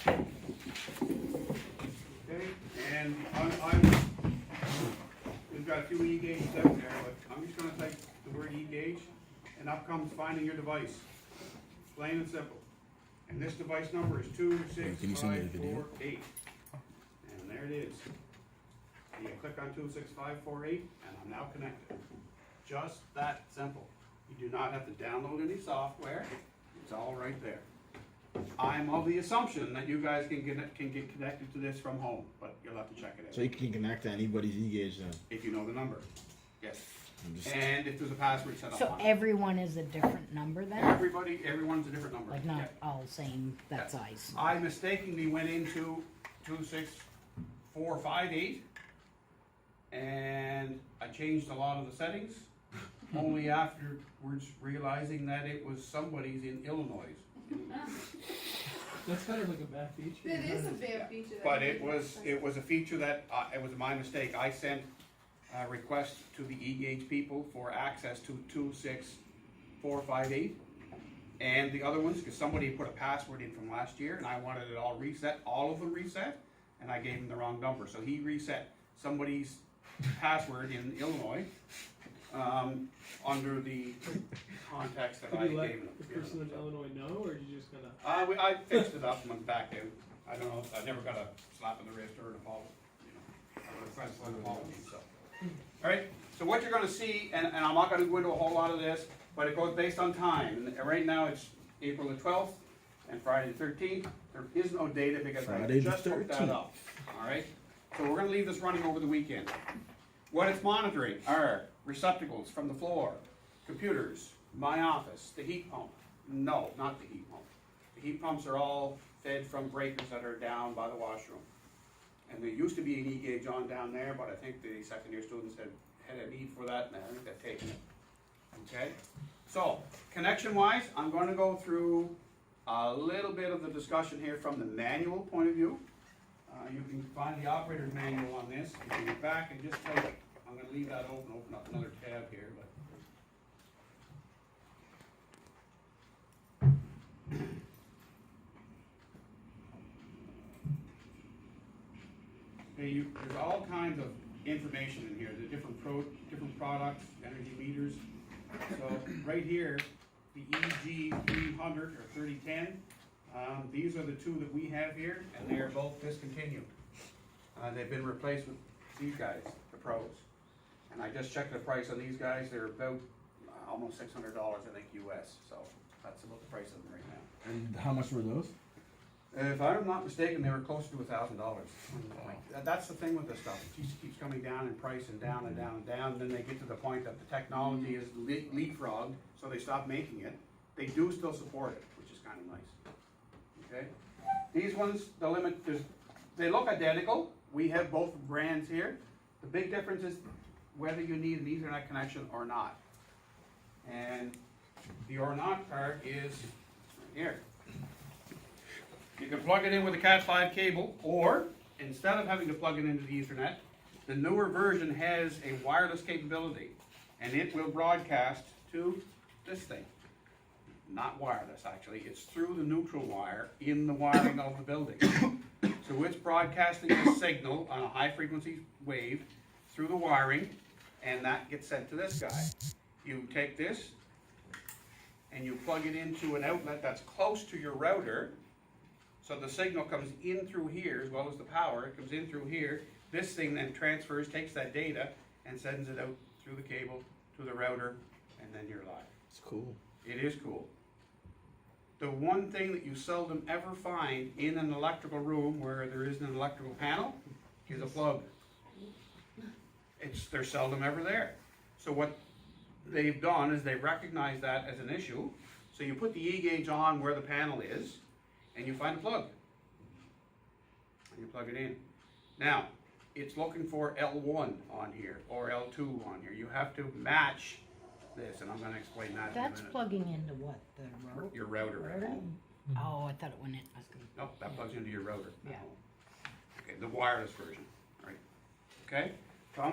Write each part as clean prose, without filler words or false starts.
Okay, and we've got a few e-gauges out there, but I'm just gonna type the word e-gauge, and up comes finding your device. Plain and simple. And this device number is 26548. And there it is. And you click on 26548, and I'm now connected. Just that simple. You do not have to download any software. It's all right there. I'm of the assumption that you guys can get connected to this from home, but you'll have to check it out. So you can connect to anybody's e-gauge then? If you know the number, yes. And if there's a password set up So on it. everyone is a different number then? Everyone's a different number. Like Yeah. not all same, that Yeah. size? I mistakenly went into 26458, and I changed a lot of the settings, only afterwards realizing that it was somebody's in Illinois. That's kind of like a bad feature. It is a bad feature. But it was a feature that, it was my mistake. I sent a request to the eGauge people for access to 26458 and the other ones, because somebody put a password in from last year and I wanted it all reset, all of them reset, and I gave him the wrong number. So he reset somebody's password in Illinois, under the context that I Did you let gave him. the person in Illinois know, or did you just kind of? I fixed it up and went back in. I don't know, I never got a slap in the wrist or an apology, I would have tried to an apology, so. All right, so what you're gonna see, and I'm not gonna go into a whole lot of this, but it goes based on time. And right now it's April the 12th and Friday the 13th. There is no data because I Friday the just hooked that 13th. up, all right? So we're gonna leave this running over the weekend. What it's monitoring are receptacles from the floor, computers, my office, the heat pump. No, not the heat pump. The heat pumps are all fed from breakers that are down by the washroom. And there used to be an e-gauge on down there, but I think the second year students had a need for that, and I think they've taken it. Okay? So, connection-wise, I'm gonna go through a little bit of the discussion here from the manual point of view. You can find the operator's manual on this. You can go back and just take, I'm gonna leave that open up another tab here, but. Okay, there's all kinds of information in here, the different products, energy meters. So, right here, the EG 300 or 3010, these are the two that we have here, and they are both discontinued. They've been replaced with these guys, the pros. And I just checked the price on these guys, they're about almost $600, I think, US, so that's about the price of them right now. And how much were those? If I'm not mistaken, they were close to $1,000. That's the thing with this stuff, it just keeps coming down in price and down and down and down, and then they get to the point that the technology is leapfrogged, so they stop making it. They do still support it, which is kind of nice. Okay? These ones, the limit, they look identical. We have both brands here. The big difference is whether you need an Ethernet connection or not. And the or not part is right here. You can plug it in with a Cat5 cable, or instead of having to plug it into the Ethernet, the newer version has a wireless capability, and it will broadcast to this thing. Not wireless, actually. It's through the neutral wire in the wiring of the building. So it's broadcasting a signal on a high frequency wave through the wiring, and that gets sent to this guy. You take this, and you plug it into an outlet that's close to your router, so the signal comes in through here as well as the power. It comes in through here. This thing then transfers, takes that data, and sends it out through the cable to the router, and then you're live. It's cool. It is cool. The one thing that you seldom ever find in an electrical room where there isn't an electrical panel is a plug. They're seldom ever there. So what they've done is they've recognized that as an issue. So you put the e-gauge on where the panel is, and you find a plug. And you plug it in. Now, it's looking for L1 on here, or L2 on here. You have to match this, and I'm gonna explain that in a That's minute. plugging into what, the road? Your router. Router? Oh, I thought it went in, I was gonna, Nope, that plugs into your router. Yeah. Okay, the wireless version, right? Okay, so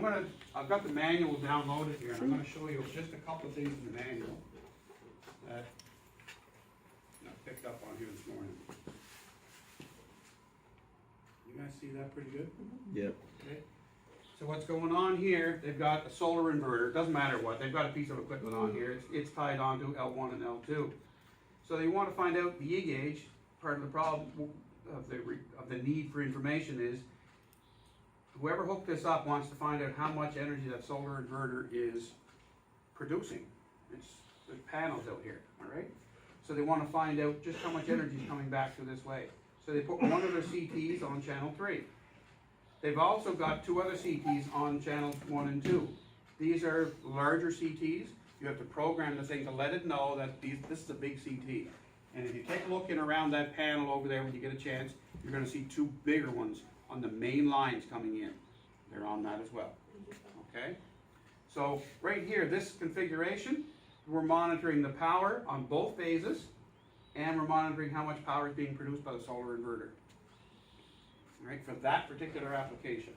I've got the manual downloaded here, and I'm gonna show you just a couple of things in the manual that I picked up on here this morning. see that pretty good? Yep. Okay. So what's going on here, they've got a solar inverter, it doesn't matter what, they've got a piece of equipment on here, it's tied onto L1 and L2. So they want to find out the E-gauge. Part of the problem of the need for information is whoever hooked this up wants to find out how much energy that solar inverter is producing. There's panels out here, all right? So they want to find out just how much energy is coming back through this way. So they put one of their CTs on channel 3. They've also got two other CTs on channels 1 and 2. These are larger CTs. You have to program the thing to let it know that this is a big CT. And if you take a look in around that panel over there when you get a chance, you're going to see two bigger ones on the main lines coming in. They're on that as well. Okay? So right here, this configuration, we're monitoring the power on both phases, and we're monitoring how much power is being produced by the solar inverter. All right, for that particular application.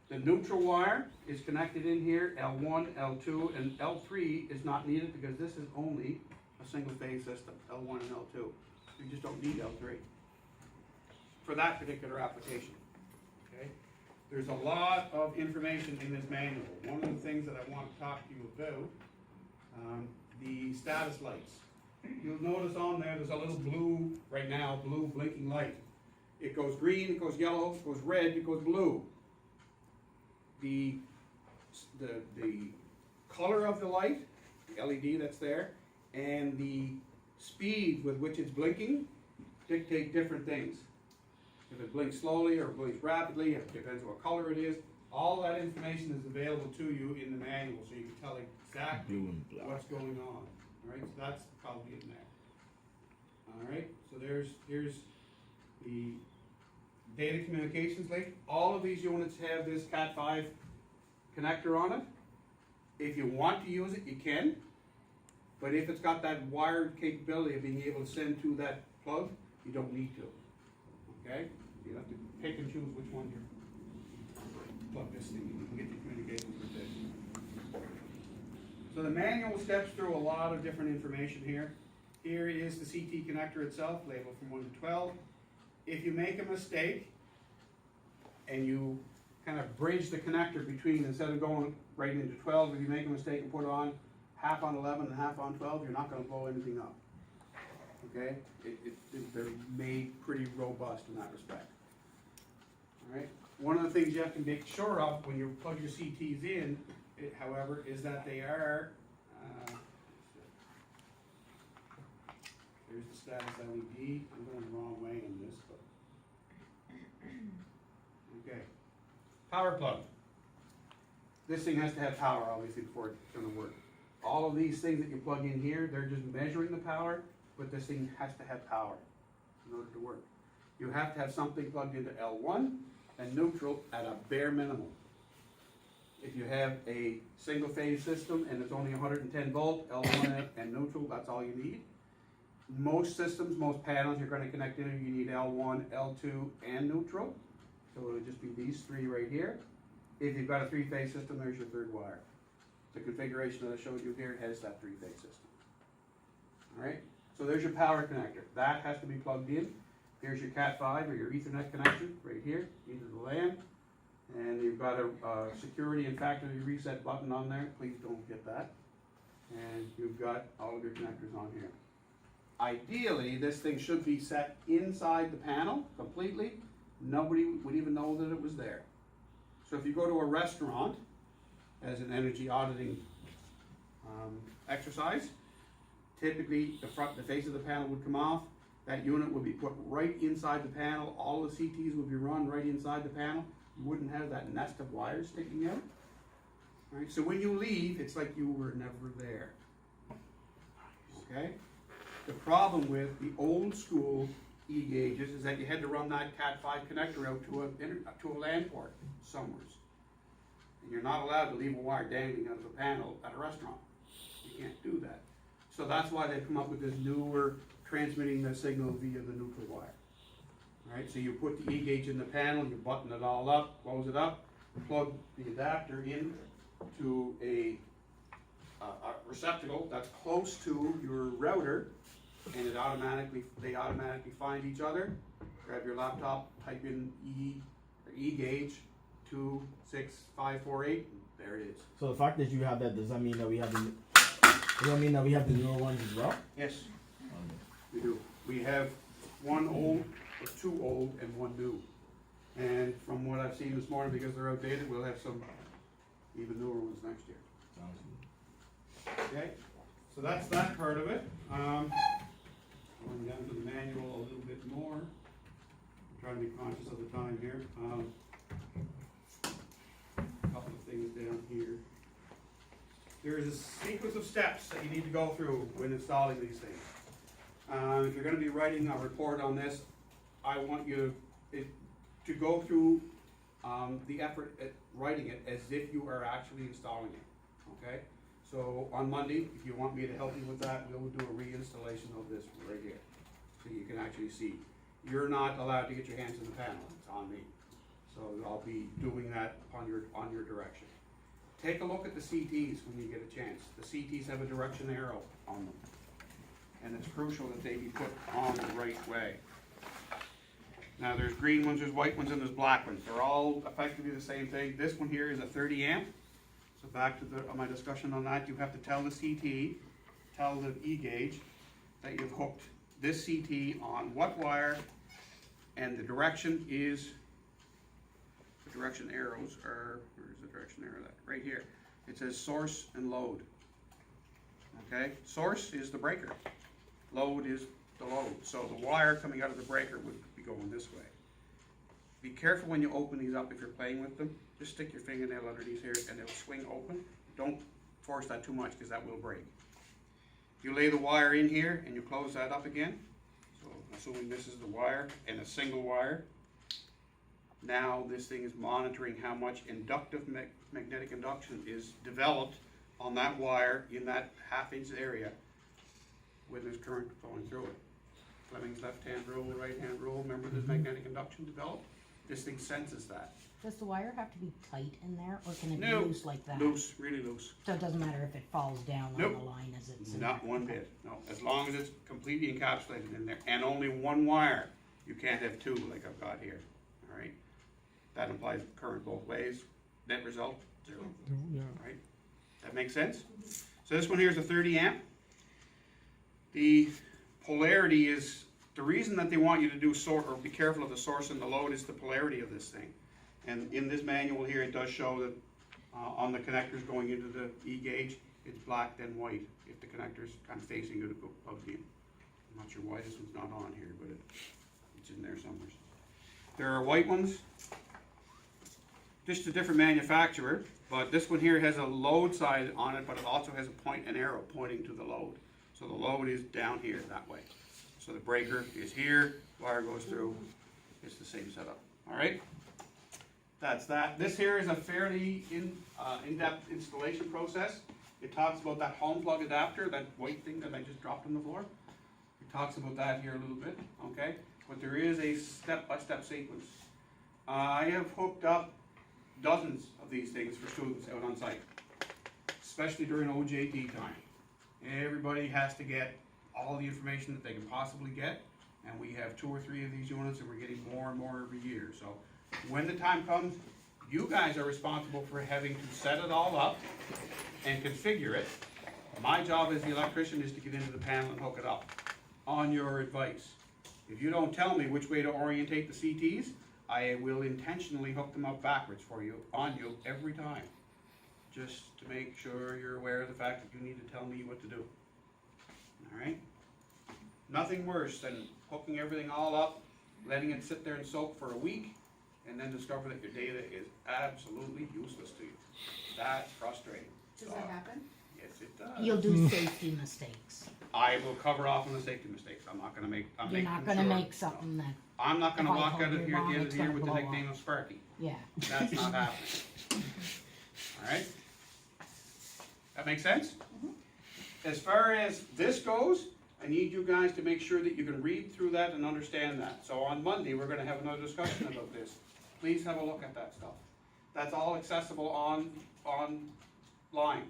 The neutral wire is connected in here, L1, L2, and L3 is not needed because this is only a single phase system, L1 and L2. You just don't need L3 for that particular application. Okay? There's a lot of information in this manual. One of the things that I want to talk to you about, the status lights. You'll notice on there, there's a little blue, right now, blue blinking light. It goes green, it goes yellow, it goes red, it goes blue. The color of the light, the LED that's there, and the speed with which it's blinking dictate different things. If it blinks slowly or blinks rapidly, it depends what color it is. All that information is available to you in the manual, so you can tell exactly Blue and black. what's going on. All right, so that's probably in there. All right, so here's the data communications link. All of these units have this Cat5 connector on it. If you want to use it, you can. But if it's got that wired capability of being able to send to that plug, you don't need to. Okay? You have to pick and choose which one you plug this thing. You can get your communications with this. So the manual steps through a lot of different information here. Here is the CT connector itself, labeled from 1 to 12. If you make a mistake and you kind of bridge the connector between, instead of going right into 12, if you make a mistake and put it on half on 11 and half on 12, you're not going to blow anything up. Okay? They're made pretty robust in that respect. All right? One of the things you have to make sure of when you plug your CTs in, however, is that they are, there's the status LED. I'm going the wrong way in this, but okay. Power plug. This thing has to have power, obviously, before it's going to work. All of these things that you plug in here, they're just measuring the power, but this thing has to have power in order to work. You have to have something plugged into L1 and neutral at a bare minimum. If you have a single phase system and it's only 110 volt, L1 and neutral, that's all you need. Most systems, most panels you're going to connect in, you need L1, L2, and neutral. So it'll just be these three right here. If you've got a three-phase system, there's your third wire. The configuration that I showed you here has that three-phase system. All right, so there's your power connector. That has to be plugged in. Here's your Cat5 or your Ethernet connection right here into the LAN. And you've got a security and factory reset button on there. Please don't forget that. And you've got all of your connectors on here. Ideally, this thing should be set inside the panel completely. Nobody would even know that it was there. So if you go to a restaurant as an energy auditing exercise, typically the face of the panel would come off. That unit would be put right inside the panel. All the CTs would be run right inside the panel. You wouldn't have that nest of wires sticking out. All right, so when you leave, it's like you were never there. Okay? The problem with the old school E-gauges is that you had to run that Cat5 connector out to a LAN port somewhere. And you're not allowed to leave a wire dangling out of a panel at a restaurant. You can't do that. So that's why they've come up with this newer transmitting the signal via the neutral wire. All right, so you put the E-gauge in the panel, you button it all up, close it up, plug the adapter in to a receptacle that's close to your router, and they automatically find each other. Grab your laptop, type in E-Gauge 26548, there it is. So the fact that you have that, does that mean that we have the, does that mean that we have the newer ones as well? Yes, we do. We have one old, or two old, and one new. And from what I've seen this morning, because they're outdated, we'll have some even newer ones next year. Sounds good. Okay, so that's that part of it. Going down to the manual a little bit more. I'm trying to be conscious of the time here. A couple of things down here. There is a sequence of steps that you need to go through when installing these things. If you're going to be writing a report on this, I want you to go through the effort at writing it as if you are actually installing it, okay? So on Monday, if you want me to help you with that, we'll do a reinstallation of this right here, so you can actually see. You're not allowed to get your hands in the panel, it's on me. So I'll be doing that on your direction. Take a look at the CTs when you get a chance. The CTs have a direction arrow on them. And it's crucial that they be put on the right way. Now there's green ones, there's white ones, and there's black ones. They're all effectively the same thing. This one here is a 30 amp. So back to my discussion on that, you have to tell the CT, tell the E-Gauge that you've hooked this CT on what wire, and the direction is, the direction arrows are, where's the direction arrow that? Right here. It says source and load. Okay, source is the breaker. Load is the load. So the wire coming out of the breaker would be going this way. Be careful when you open these up if you're playing with them. Just stick your fingernail underneath here and it'll swing open. Don't force that too much because that will break. You lay the wire in here and you close that up again. So assuming this is the wire and a single wire. Now this thing is monitoring how much inductive magnetic induction is developed on that wire in that half-inch area when there's current going through it. Fleming's left-hand rule, right-hand rule, remember there's magnetic induction developed? This thing senses that. Does the wire have to be tight in there, or can it No, be loose like that? Loose, really loose. So it doesn't matter if it falls down Nope. on the line as it's in Not there? one Okay. bit, no. As long as it's completely encapsulated in there, and only one wire. You can't have two like I've got here, all right? That implies current both ways. Net result, 0. Right? That makes sense? So this one here is a 30 amp. The polarity is, the reason that they want you to do or be careful of the source and the load is the polarity of this thing. And in this manual here, it does show that on the connectors going into the E-Gauge, it's black then white if the connector's kind of facing you above you. I'm not sure why this one's not on here, but it's in there somewhere. There are white ones, just a different manufacturer, but this one here has a load side on it, but it also has a point and arrow pointing to the load. So the load is down here that way. So the breaker is here, wire goes through, it's the same setup, all right? That's that. This here is a fairly in-depth installation process. It talks about that home plug adapter, that white thing that I just dropped on the floor. It talks about that here a little bit, okay? But there is a step-by-step sequence. I have hooked up dozens of these things for students out on site, especially during OJT time. Everybody has to get all the information that they can possibly get, and we have 2 or 3 of these units, and we're getting more and more every year. So when the time comes, you guys are responsible for having to set it all up and configure it. My job as the electrician is to get into the panel and hook it up on your advice. If you don't tell me which way to orientate the CTs, I will intentionally hook them up backwards for you, on you, every time. Just to make sure you're aware of the fact that you need to tell me what to do. Alright? Nothing worse than hooking everything all up, letting it sit there and soak for a week, and then discover that your data is absolutely useless to you. That's frustrating. Does that happen? Yes, it does. You'll do safety mistakes. I will cover off on the safety mistakes. I'm not gonna make, I'm You're making not gonna sure. make something that, I'm not gonna if I walk told out of you here at wrong, the end of it's the year gonna with the blow nickname up. of Sparky. yeah. That's not happening. Alright? That make sense? As far as this goes, I need you guys to make sure that you can read through that and understand that. So on Monday, we're gonna have another discussion about this. Please have a look at that stuff. That's all accessible online.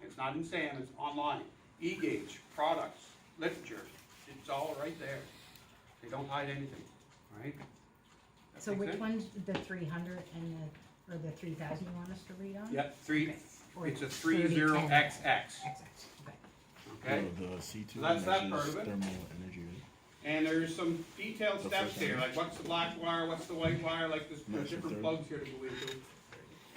It's not in SAM, it's online. E-Gauge, products, literature, it's all right there. They don't hide anything, alright? So Make which sense? one's the 300 and or the 3000 you want us to read on? Yep, Or it's a 3010. 30XX, XX, okay. okay? The C2 So that's that measures part of it. thermal energy, right? And there's some detailed The steps first here, one. like what's the black wire, what's the white wire, like there's That's the different third. plugs here to go into.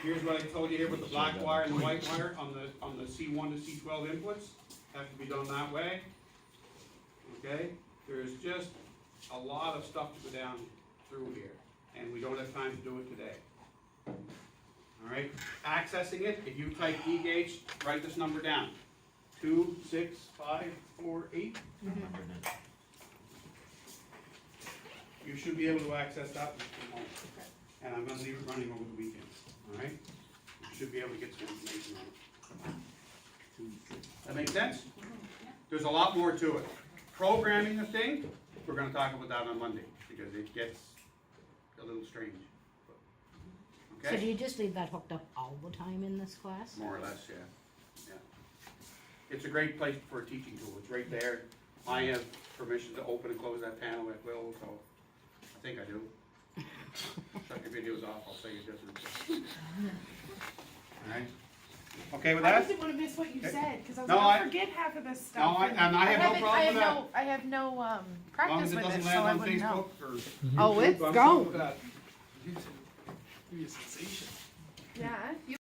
Here's what I told you here with the black wire and the white wire on the C1 to C12 inputs, have to be done that way. Okay, there's just a lot of stuff to go down through here, and we don't have time to do it today. Alright, accessing it, if you type Guage, write this number down, 26548. Remember that. You should be able to access that from home. And I'm gonna leave it running over the weekend, alright? You should be able to get some information on it. That make sense? There's a lot more to it. Programming the thing, we're gonna talk about that on Monday, because it gets a little strange. So do Okay? you just leave that hooked up all the time in this class? More or less, yeah, yeah. It's a great place for a teaching tool, it's right there. I have permission to open and close that panel at will, so I think I do. Shut your videos off, I'll say it different. Alright, okay with I that? just didn't wanna miss what you Okay. said, cause I was No, like, I- I'll forget half of this stuff. No, and I have no haven't- problem with that. I have no, As long practice as it with it, doesn't so land I on wouldn't know. Facebook or Oh, YouTube, it's I'm gone. cool with that. Give you a sensation. Yeah, you